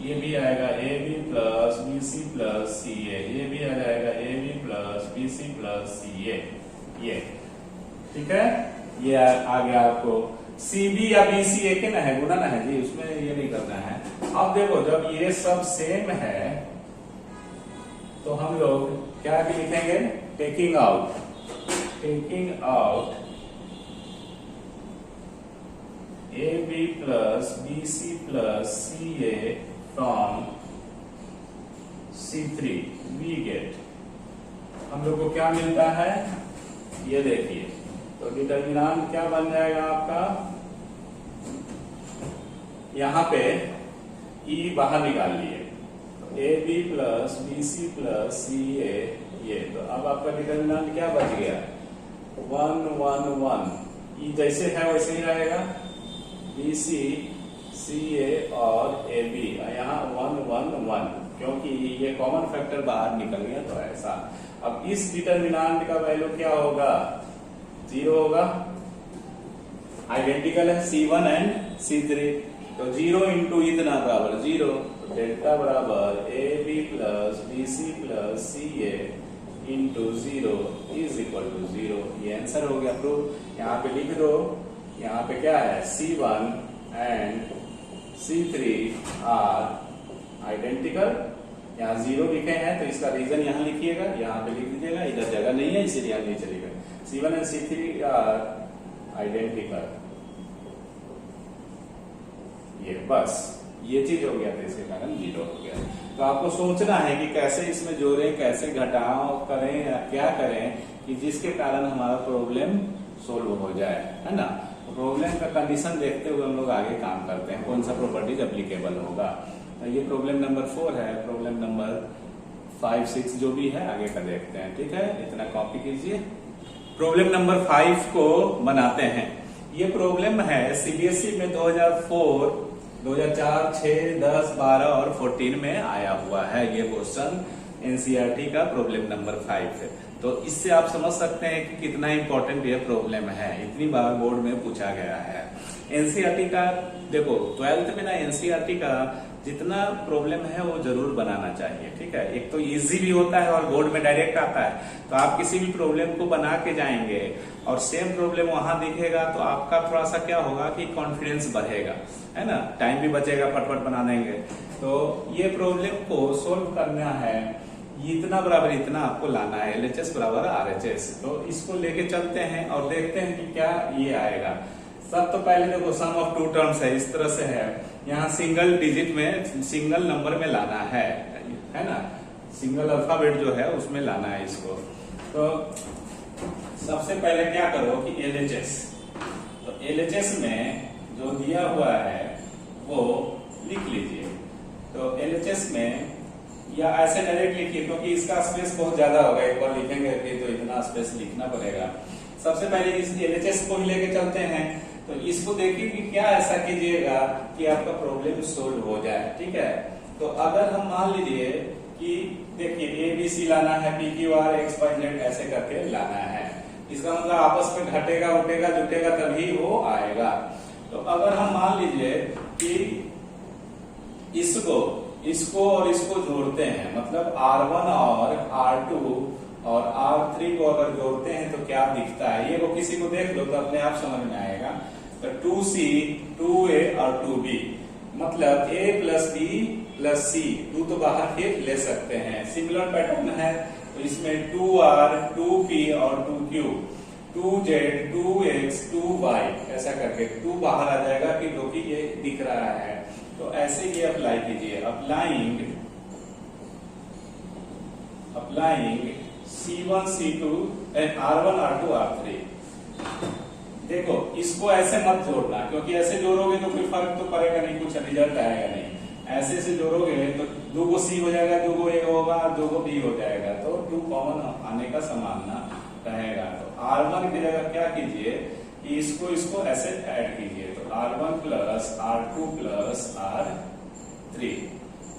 ये भी आएगा AB plus BC plus CA। ये भी आ जाएगा AB plus BC plus CA। ये ठीक है, ये आ गया आपको। CB या BC एक ही ना है, गुना ना है जी, उसमें ये नहीं करना है। अब देखो जब ये सब सेम है तो हम लोग क्या भी लिखेंगे, taking out AB plus BC plus CA from C3 we get, हम लोग को क्या मिलता है, ये देखिए। तो डिटर्मिनेंट क्या बन जाएगा आपका, यहां पे E बाहर निकाल लिए, AB plus BC plus CA ये। तो अब आपका डिटर्मिनेंट क्या बच गया, 1 1 1। E जैसे है वैसे ही रहेगा, BC CA और AB यहाँ 1 1 1, क्योंकि ये कॉमन फैक्टर बाहर निकल गया तो ऐसा। अब इस डिटर्मिनेंट का वैल्यू क्या होगा, 0 होगा, आइडेंटिकल है C1 एंड C3। तो 0 इंटू इतना बराबर 0, तो डेल्टा बराबर AB plus BC plus CA into 0 is equal to 0। ये आंसर हो गया प्रूफ। यहाँ पे लिख दो, यहाँ पे क्या है, C1 and C3 are identical. यहाँ 0 लिखे हैं तो इसका रीजन यहाँ लिखिएगा, यहाँ पे लिख दीजिएगा, इधर जगह नहीं है इसीलिए यहाँ नहीं चलेगा। C1 and C3 are identical, ये बस ये चीज हो गया, तो इसके कारण 0 हो गया। तो आपको सोचना है कि कैसे इसमें जोड़ें, कैसे घटाव करें या क्या करें कि जिसके कारण हमारा प्रॉब्लम सोल्व हो जाए, है ना। प्रॉब्लम का कंडीशन देखते हुए हम लोग आगे काम करते हैं, कौन सा प्रॉपर्टीज एप्लीकेबल होगा। तो ये प्रॉब्लम नंबर 4 है। प्रॉब्लम नंबर 5 6 जो भी है आगे का देखते हैं, ठीक है। इतना कॉपी कीजिए। प्रॉब्लम नंबर 5 को बनाते हैं। ये प्रॉब्लम है सीबीएसई में 2004, 2004, 6, 10, 12 और 14 में आया हुआ है। ये क्वेश्चन एनसीईआरटी का प्रॉब्लम नंबर 5 है। तो इससे आप समझ सकते हैं कि कितना इंपॉर्टेंट ये प्रॉब्लम है, इतनी बार बोर्ड में पूछा गया है। एनसीईआरटी का देखो 12th में ना, एनसीईआरटी का जितना प्रॉब्लम है वो जरूर बनाना चाहिए, ठीक है। एक तो इजी भी होता है और बोर्ड में डायरेक्ट आता है, तो आप किसी भी प्रॉब्लम को बना के जाएंगे और सेम प्रॉब्लम वहां दिखेगा तो आपका थोड़ा सा क्या होगा कि कॉन्फिडेंस बढ़ेगा, है ना, टाइम भी बचेगा, फटफट बना देंगे। तो ये प्रॉब्लम को सोल्व करना है, इतना बराबर इतना आपको लाना है, LHS बराबर RHS। तो इसको लेके चलते हैं और देखते हैं कि क्या ये आएगा। सब तो पहले देखो सम ऑफ टू टर्म्स है, इस तरह से है। यहाँ सिंगल डिजिट में, सिंगल नंबर में लाना है ना, सिंगल अल्फाबेट जो है उसमें लाना है इसको। तो सबसे पहले क्या करो कि LHS, तो LHS में जो दिया हुआ है वो लिख लीजिए। तो LHS में या ऐसे डायरेक्ट लिखिए, क्योंकि इसका स्पेस बहुत ज्यादा होगा, एक बार लिखेंगे तो इतना स्पेस लिखना पड़ेगा। सबसे पहले इस LHS को ही लेके चलते हैं। तो इसको देखिए कि क्या ऐसा कीजिएगा कि आपका प्रॉब्लम सोल्व हो जाए, ठीक है। तो अगर हम मान लीजिए कि देखिए ABC लाना है, PQR XYZ ऐसे करके लाना है, इसका मतलब आपस में घटेगा उठेगा जुटेगा तभी वो आएगा। तो अगर हम मान लीजिए कि इसको और इसको जोड़ते हैं, मतलब R1 और R2 और R3 को अगर जोड़ते हैं तो क्या दिखता है, ये वो किसी को देख लो तो अपने आप समझ में आएगा। तो 2C 2A और 2B, मतलब A plus B plus C, 2 तो बाहर के ले सकते हैं, सिमिलर पैटर्न है। तो इसमें 2R 2P और 2Q, 2Z 2X 2Y ऐसा करके 2 बाहर आ जाएगा कि जो कि ये दिख रहा है। तो ऐसे ये अप्लाई कीजिए, applying C1 C2 R1 R2 R3। देखो इसको ऐसे मत जोड़ना, क्योंकि ऐसे जोड़ोगे तो कोई फर्क तो पड़ेगा नहीं, कुछ रिजल्ट आएगा नहीं। ऐसे से जोड़ोगे तो 2 C हो जाएगा, 2 A होगा, 2 B हो जाएगा, तो 2 कॉमन आने का संभावना रहेगा। तो R1 की जगह क्या कीजिए कि इसको ऐसे ऐड कीजिए। तो R1 plus R2 plus R3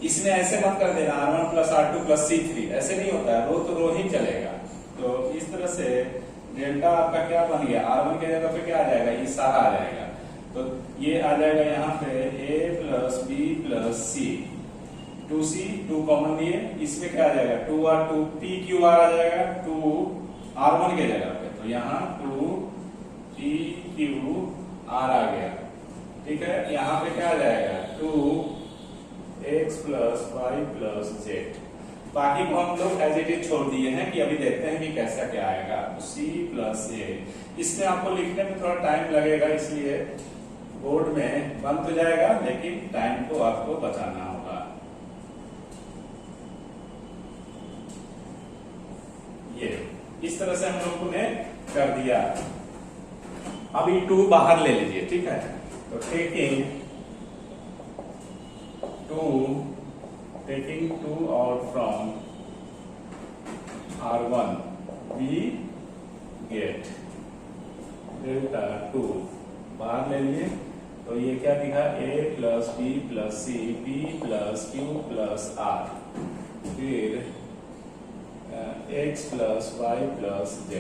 इसमें ऐसे मत कर देना R1 plus R2 plus C3, ऐसे नहीं होता है, रो तो रो ही चलेगा। तो इस तरह से डेल्टा आपका क्या बन गया, R1 के जगह पे क्या आ जाएगा, ये सारा आ जाएगा। तो ये आ जाएगा यहाँ पे A plus B plus C, 2C 2 common लिए, इसमें क्या आ जाएगा 2R2 PQR आ जाएगा 2 R1 के जगह पे, तो यहाँ 2 PQR आ गया। ठीक है, यहाँ पे क्या आ जाएगा 2x plus Y plus Z. बाकी को हम लोग एज इट इज छोड़ दिए हैं कि अभी देखते हैं कि कैसा क्या आएगा। तो C प्लस ए, इसमें आपको लिखने में थोड़ा टाइम लगेगा, इसलिए बोर्ड में बन तो जाएगा लेकिन टाइम को आपको बचाना होगा। ये इस तरह से हम लोगों ने कर दिया। अभी 2 बाहर ले लीजिए, ठीक है। तो taking 2 out from R1 we get delta 2 बाहर ले लिए, तो ये क्या दिखा A plus B plus C B plus Q plus R, फिर X plus Y plus Z,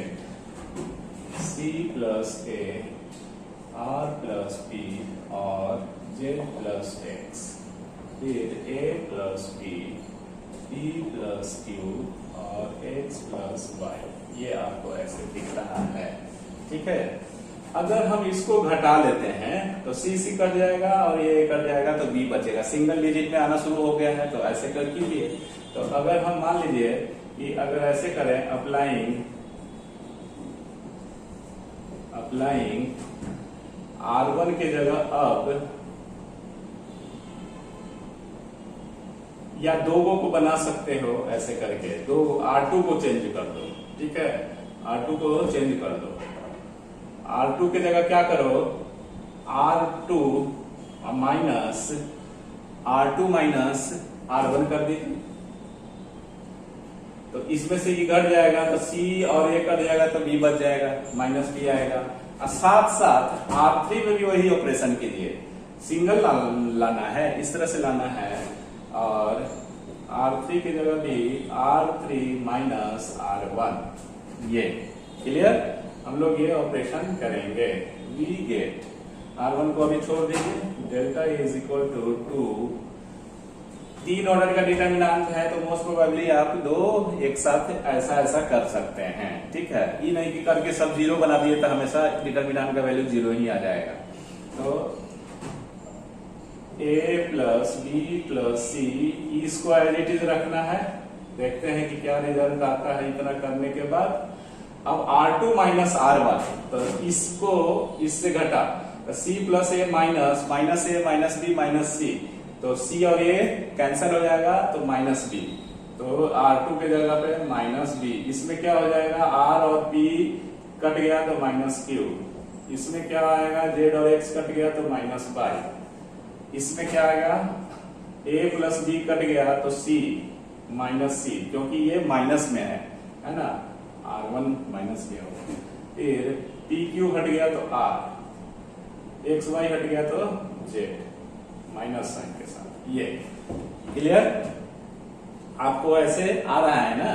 C plus A R plus P और Z प्लस X, फिर A plus B P plus Q और X प्लस Y। ये आपको ऐसे दिख रहा है, ठीक है। अगर हम इसको घटा लेते हैं तो C कट जाएगा और ये कट जाएगा तो B बचेगा, सिंगल डिजिट में आना शुरू हो गया है, तो ऐसे कर कीजिए। तो अगर हम मान लीजिए कि अगर ऐसे करें अप्लाइंग R1 के जगह अब या 2 को बना सकते हो ऐसे करके, R2 को चेंज कर दो, ठीक है, R2 को चेंज कर दो। R2 के जगह क्या करो, R2 माइनस R1 कर दीजिए, तो इसमें से ये घट जाएगा तो C और ये कट जाएगा तो B बच जाएगा, माइनस B आएगा। और साथ साथ R3 में भी वही ऑपरेशन कीजिए, सिंगल लाना है, इस तरह से लाना है, और R3 की जगह भी R3 माइनस R1। ये क्लियर, हम लोग ये ऑपरेशन करेंगे। वी गेट R1 को अभी छोड़ दीजिए, delta is equal to 2, 3 order का डिटरमिनेंट है, तो मोस्ट प्रोबेबली आप 2 एक साथ ऐसा कर सकते हैं, ठीक है। ये नहीं कि करके सब 0 बना दिए तो हमेशा डिटरमिनेंट का वैल्यू 0 ही आ जाएगा। तो A plus B plus C, इसको एज इट इज रखना है, देखते हैं कि क्या रिजल्ट आता है इतना करने के बाद। अब R2 माइनस R1, तो इसको इससे घटा, तो C plus A minus A minus B minus C, तो C और A कैंसिल हो जाएगा तो माइनस B, तो R2 के जगह पे माइनस B, इसमें क्या हो जाएगा R और P कट गया तो माइनस Q, इसमें क्या आएगा Z और X कट गया तो माइनस Y, इसमें क्या आएगा A प्लस B कट गया तो C माइनस C, क्योंकि ये माइनस में है ना, R1 माइनस किया होगा, फिर PQ हट गया तो R, XY हट गया तो Z माइनस साइन के साथ। ये क्लियर, आपको ऐसे आ रहा है ना।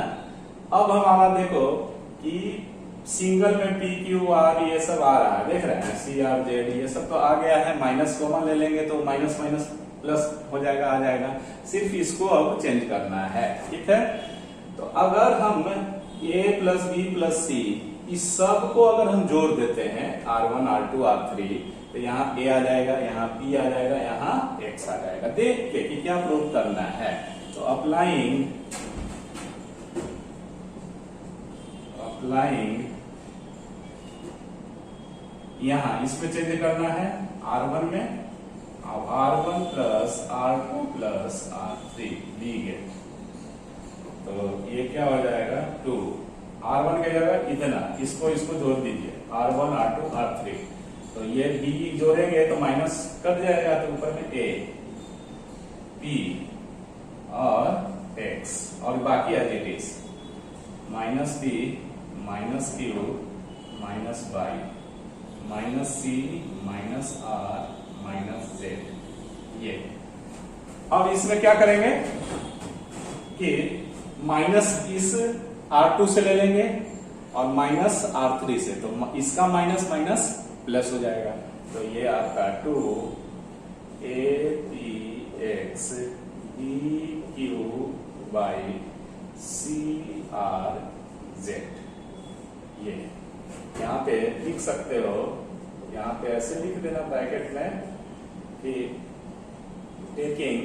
अब हमारा देखो कि सिंगल में PQR ये सब आ रहा है, देख रहे हैं CR Z ये सब तो आ गया है, माइनस कॉमन ले लेंगे तो माइनस माइनस प्लस हो जाएगा, आ जाएगा, सिर्फ इसको अब चेंज करना है, ठीक है। तो अगर हम A plus B plus C इस सब को अगर हम जोड़ देते हैं R1 R2 R3, तो यहाँ A आ जाएगा, यहाँ P a जाएगा, यहाँ X आ जाएगा। देख के कि क्या प्रूव करना है, तो अप्लाइंग यहाँ इसमें चेंज करना है R1 में, अब R1 plus R2 plus R3 दी गई, तो ये क्या हो जाएगा 2, R1 के जगह इतना, इसको जोड़ दीजिए R1 R2 R3, तो ये B जोड़ेंगे तो माइनस कट जाएगा, तो ऊपर में A P और X और बाकी as it is minus B minus Q minus Y minus C minus R minus Z। ये अब इसमें क्या करेंगे कि माइनस इस R2 से ले लेंगे और माइनस R3 से, तो इसका माइनस माइनस प्लस हो जाएगा। तो ये आपका 2APX BQ by CRZ, ये यहाँ पे लिख सकते हो, यहाँ पे ऐसे लिख देना ब्रैकेट में कि taking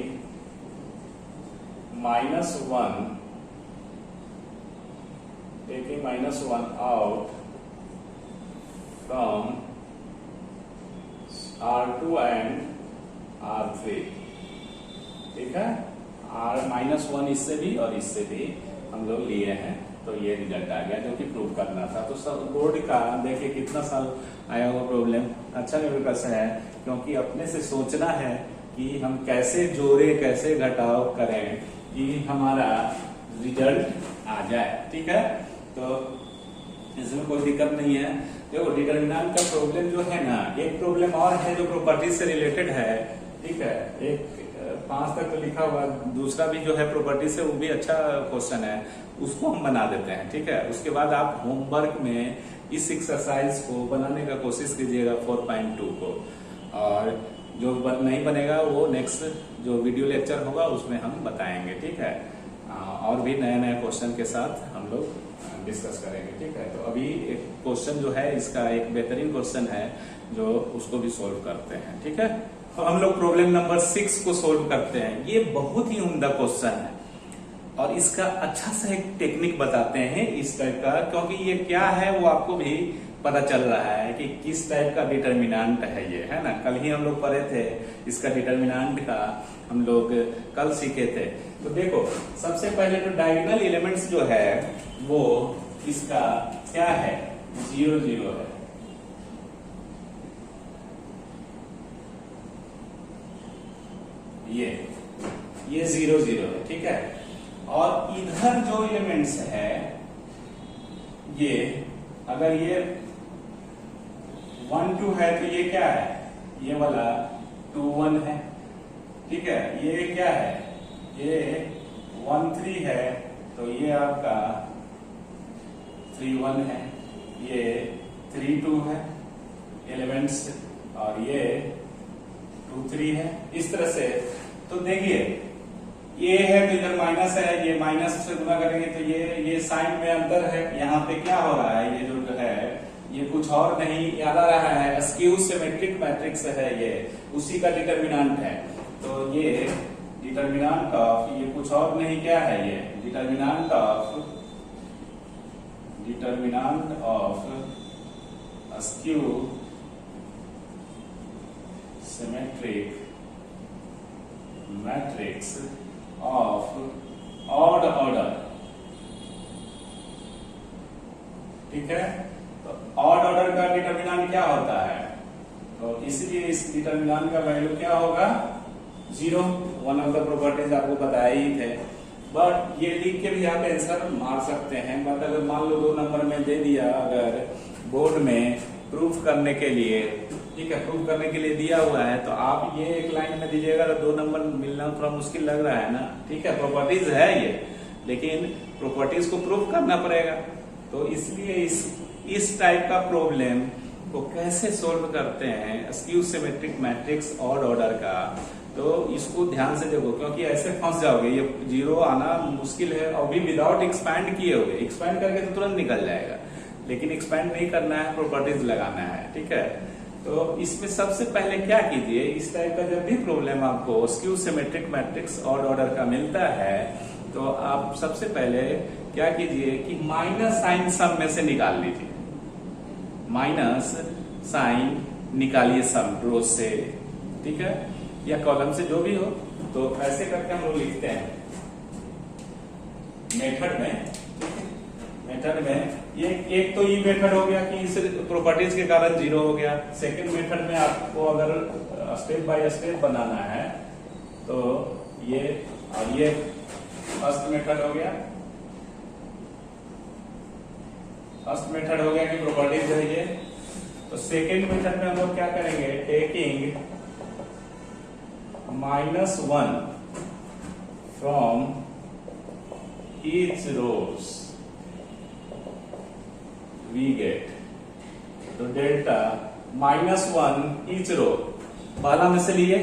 -1 out from R2 and R3, ठीक है। -1 इससे भी और इससे भी हम लोग लिए हैं, तो ये रिजल्ट आ गया जो कि प्रूव करना था। तो सब बोर्ड का देखिए कितना साल आया हुआ प्रॉब्लम, अच्छा निवेश है, क्योंकि अपने से सोचना है कि हम कैसे जोड़े कैसे घटाव करें कि हमारा रिजल्ट आ जाए, ठीक है। तो इसमें कोई दिक्कत नहीं है। देखो डिटरमिनेंट का प्रॉब्लम जो है ना, एक प्रॉब्लम और है जो प्रॉपर्टी से रिलेटेड है, ठीक है। एक 5 तक तो लिखा हुआ, दूसरा भी जो है प्रॉपर्टी से, वो भी अच्छा क्वेश्चन है, उसको हम बना देते हैं, ठीक है। उसके बाद आप होमवर्क में इस एक्सरसाइज को बनाने का कोशिश कीजिएगा 4.2 को, और जो नहीं बनेगा वो नेक्स्ट जो वीडियो लेक्चर होगा उसमें हम बताएंगे, ठीक है। और भी नए नए क्वेश्चन के साथ हम लोग डिस्कस करेंगे, ठीक है। तो अभी एक क्वेश्चन जो है इसका एक बेहतरीन क्वेश्चन है जो उसको भी सोल्व करते हैं, ठीक है। तो हम लोग प्रॉब्लम नंबर 6 को सोल्व करते हैं। ये बहुत ही उम्दा क्वेश्चन है और इसका अच्छा सा एक टेक्निक बताते हैं इस टाइप का, क्योंकि ये क्या है वो आपको भी पता चल रहा है कि किस टाइप का डिटरमिनेंट है ये, है ना। कल ही हम लोग पढ़े थे इसका डिटरमिनेंट का, हम लोग कल सीखे थे। तो देखो सबसे पहले तो डायगोनल एलिमेंट्स जो है वो इसका क्या है, 0 0 है। ये 0 0 है, ठीक है। और इधर जो एलिमेंट्स है ये, अगर ये 1 2 है तो ये क्या है, ये वाला 2 1 है, ठीक है। ये क्या है, ये 1 3 है, तो ये आपका 3 1 है। ये 3 2 है एलिमेंट्स, और ये 2 3 है, इस तरह से। तो देखिए ये है तो इधर माइनस है, ये माइनस से गुना करेंगे तो ये साइन में अंतर है। यहाँ पे क्या हो रहा है, ये जो है ये कुछ और नहीं, याद आ रहा है स्क्यू सिमेट्रिक मैट्रिक्स है, ये उसी का डिटरमिनेंट है। तो ये डिटरमिनेंट ऑफ, ये कुछ और नहीं, क्या है ये determinant of skew symmetric matrix of odd order, ठीक है। तो ऑड ऑर्डर का डिटरमिनेंट क्या होता है, तो इसलिए इस डिटरमिनेंट का वैल्यू क्या होगा, 0। वन ऑफ द प्रॉपर्टीज आपको बताए ही थे, बट ये लिख के भी आप आंसर मार सकते हैं। बट अगर मान लो 2 नंबर में दे दिया, अगर बोर्ड में प्रूफ करने के लिए, ठीक है, प्रूफ करने के लिए दिया हुआ है, तो आप ये एक लाइन में दीजिएगा तो 2 नंबर मिलना थोड़ा मुश्किल लग रहा है ना, ठीक है। प्रॉपर्टीज है ये, लेकिन प्रॉपर्टीज को प्रूफ करना पड़ेगा। तो इसलिए इस टाइप का प्रॉब्लम को कैसे सोल्व करते हैं, skew symmetric matrix odd order का, तो इसको ध्यान से देखो, क्योंकि ऐसे फंस जाओगे। ये 0 आना मुश्किल है, और भी विदाउट एक्सपैंड किए हुए, एक्सपैंड करके तो तुरंत निकल जाएगा, लेकिन एक्सपैंड नहीं करना है, प्रॉपर्टीज लगाना है, ठीक है। तो इसमें सबसे पहले क्या कीजिए, इस टाइप का जब भी प्रॉब्लम आपको skew symmetric matrix odd order का मिलता है, तो आप सबसे पहले क्या कीजिए कि माइनस साइन सम में से निकाल लीजिए, माइनस साइन निकालिए सम रोज से, ठीक है, या कॉलम से, जो भी हो। तो ऐसे करके हम लोग लिखते हैं मेथड में, मेथड में ये एक तो ये मेथड हो गया कि इस प्रॉपर्टीज के कारण 0 हो गया। सेकंड मेथड में आपको अगर स्टेप बाय स्टेप बनाना है तो ये, और ये फर्स्ट मेथड हो गया, फर्स्ट मेथड हो गया कि प्रॉपर्टीज है ये। तो सेकंड मेथड में हम लोग क्या करेंगे, taking -1 from each rows we get, तो डेल्टा -1 ईच रो, पहला में से लिए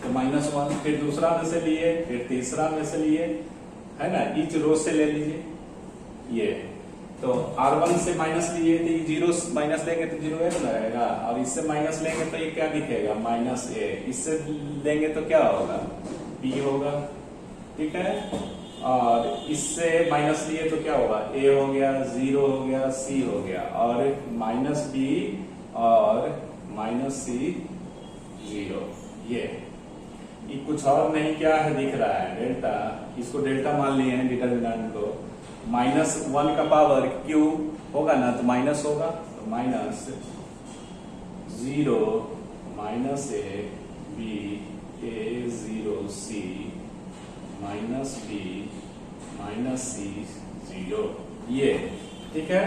तो -1, फिर दूसरा में से लिए, फिर तीसरा में से लिए, है ना, ईच रो से ले लीजिए ये। तो R1 से माइनस लिए तो ये 0 माइनस लेंगे तो 0 1 रहेगा, और इससे माइनस लेंगे तो ये क्या दिखेगा -a, इससे लेंगे तो क्या होगा b होगा, ठीक है। और इससे माइनस लिए तो क्या होगा, a हो गया, 0 हो गया, c हो गया, और -b और -c 0। ये कुछ और नहीं क्या है दिख रहा है, डेल्टा, इसको डेल्टा मान लिए हैं डिटर्मिनेंट को। -1 का पावर q होगा ना, तो माइनस होगा, तो -0 -a b a0 c -b -c 0, ये ठीक है।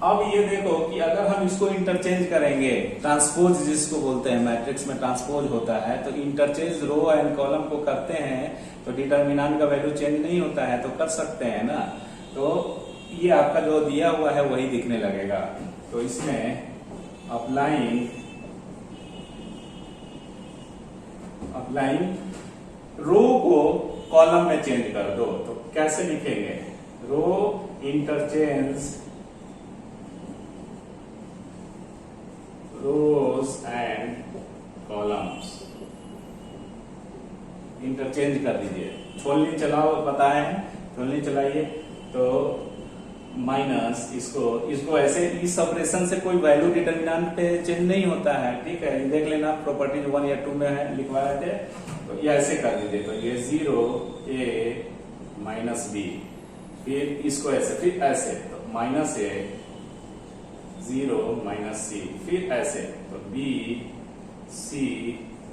अब ये देखो कि अगर हम इसको इंटरचेंज करेंगे, ट्रांसपोज जिसको बोलते हैं, मैट्रिक्स में ट्रांसपोज होता है, तो इंटरचेंज रो एंड कॉलम को करते हैं तो डिटर्मिनेंट का वैल्यू चेंज नहीं होता है, तो कर सकते हैं ना। तो ये आपका जो दिया हुआ है वही दिखने लगेगा। तो इसमें अप्लाइंग रो को कॉलम में चेंज कर दो, तो कैसे लिखेंगे, row interchange rows and columns, interchange कर दीजिए। छोलनी चलाओ, बताए छोलनी चलाइए, तो माइनस इसको ऐसे, इस ऑपरेशन से कोई वैल्यू डिटर्मिनेंट पे चेंज नहीं होता है, ठीक है, देख लेना, प्रॉपर्टीज 1 या 2 में है लिखवाए थे, तो ये ऐसे कर दीजिए। तो ये 0 a -b, फिर इसको ऐसे, फिर ऐसे, तो -a 0 -c, फिर ऐसे, तो b c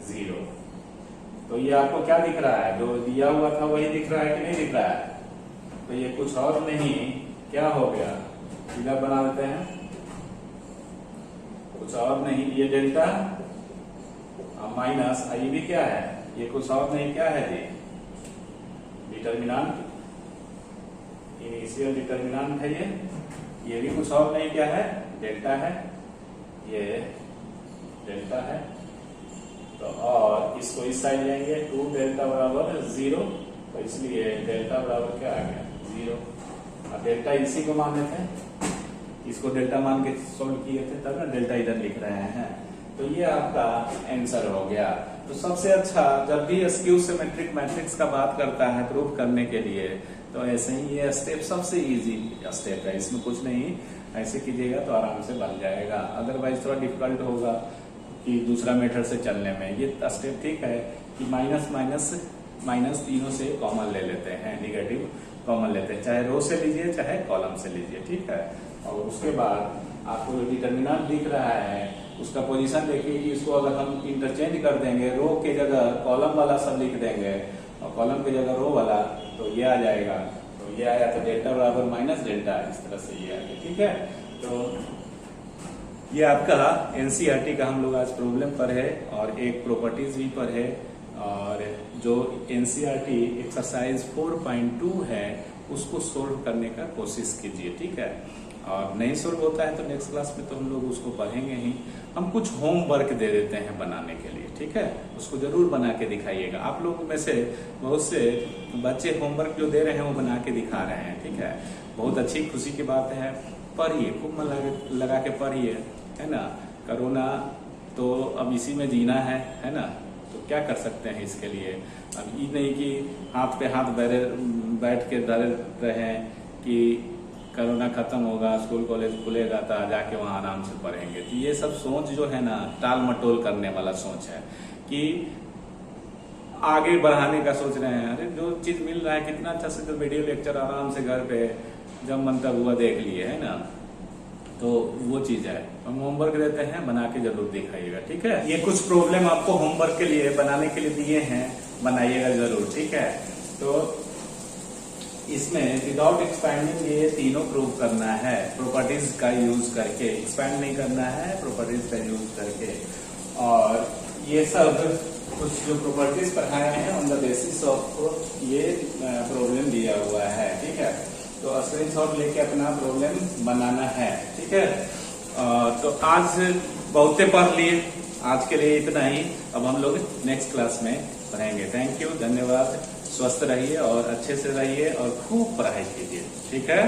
0। तो ये आपको क्या दिख रहा है, जो दिया हुआ था वही दिख रहा है कि नहीं दिख रहा है। तो ये कुछ और नहीं, क्या हो गया, सीधा बना देते हैं, कुछ और नहीं, ये डेल्टा माइनस ये भी क्या है, ये कुछ और नहीं, क्या है जी, डिटर्मिनेंट, इनिशियल डिटर्मिनेंट है ये भी कुछ और नहीं, क्या है, डेल्टा है, ये डेल्टा है। तो और इसको इस साइड लेंगे, 2 डेल्टा बराबर 0, तो इसलिए डेल्टा बराबर क्या आ गया, 0। और डेल्टा इसी को माने थे, इसको डेल्टा मान के सोल्व किए थे, तब ना डेल्टा इधर लिख रहे हैं। तो ये आपका आंसर हो गया। तो सबसे अच्छा, जब भी स्क्यू सिमेट्रिक मैट्रिक्स का बात करता है प्रूफ करने के लिए, तो ऐसे ही ये स्टेप सबसे इजी स्टेप है, इसमें कुछ नहीं, ऐसे कीजिएगा तो आराम से बन जाएगा। अदरवाइज थोड़ा डिफिकल्ट होगा कि दूसरा मेथड से चलने में। ये स्टेप ठीक है कि माइनस माइनस माइनस तीनों से कॉमन ले लेते हैं, निगेटिव कॉमन लेते हैं, चाहे रो से लीजिए चाहे कॉलम से लीजिए, ठीक है। और उसके बाद आपको जो डिटर्मिनेंट दिख रहा है उसका पोजीशन देखिए कि इसको अगर हम इंटरचेंज कर देंगे, रो के जगह कॉलम वाला सब लिख देंगे और कॉलम की जगह रो वाला, तो ये आ जाएगा। तो ये आया, तो डेल्टा बराबर माइनस डेल्टा, इस तरह से ये आ गया, ठीक है। तो ये आपका एनसीईआरटी का हम लोग आज प्रॉब्लम पर है और एक प्रॉपर्टीज भी पर है, और जो एनसीईआरटी एक्सरसाइज 4.2 है उसको सोल्व करने का कोशिश कीजिए, ठीक है। और नहीं सोल्व होता है तो नेक्स्ट क्लास में तो हम लोग उसको पढ़ेंगे ही। हम कुछ होमवर्क दे देते हैं बनाने के लिए, ठीक है, उसको जरूर बना के दिखाइएगा। आप लोगों में से बहुत से बच्चे होमवर्क जो दे रहे हैं वो बना के दिखा रहे हैं, ठीक है, बहुत अच्छी खुशी की बात है। पढ़िए, खूब मन लगा के पढ़िए, है ना। कोरोना तो अब इसी में जीना है ना, तो क्या कर सकते हैं इसके लिए। अब ये नहीं कि हाथ पे हाथ बैठ के डरे रहें कि कोरोना खत्म होगा, स्कूल कॉलेज खुलेगा तो जाके वहाँ आराम से पढ़ेंगे। तो ये सब सोच जो है ना, टाल मटोल करने वाला सोच है कि आगे बढ़ाने का सोच रहे हैं। अरे जो चीज मिल रहा है कितना अच्छा से, तो वीडियो लेक्चर आराम से घर पे जब मन तब हुआ देख लिए, है ना, तो वो चीज है। हम होमवर्क देते हैं, बना के जरूर दिखाइएगा, ठीक है। ये कुछ प्रॉब्लम आपको होमवर्क के लिए बनाने के लिए दिए हैं, बनाइएगा जरूर, ठीक है। तो इसमें विदाउट एक्सपैंडिंग ये तीनों प्रूव करना है, प्रॉपर्टीज का यूज करके। एक्सपैंड नहीं करना है, प्रॉपर्टीज का यूज करके। और ये सब कुछ जो प्रॉपर्टीज पढ़ाए हैं ऑन द बेसिस ऑफ ये प्रॉब्लम दिया हुआ है, ठीक है। तो स्क्रीनशॉट लेके अपना प्रॉब्लम बनाना है, ठीक है। तो आज बहुते पढ़ लिए, आज के लिए इतना ही। अब हम लोग नेक्स्ट क्लास में पढ़ेंगे। थैंक यू, धन्यवाद। स्वस्थ रहिए और अच्छे से रहिए और खूब पढ़ाई कीजिए, ठीक है।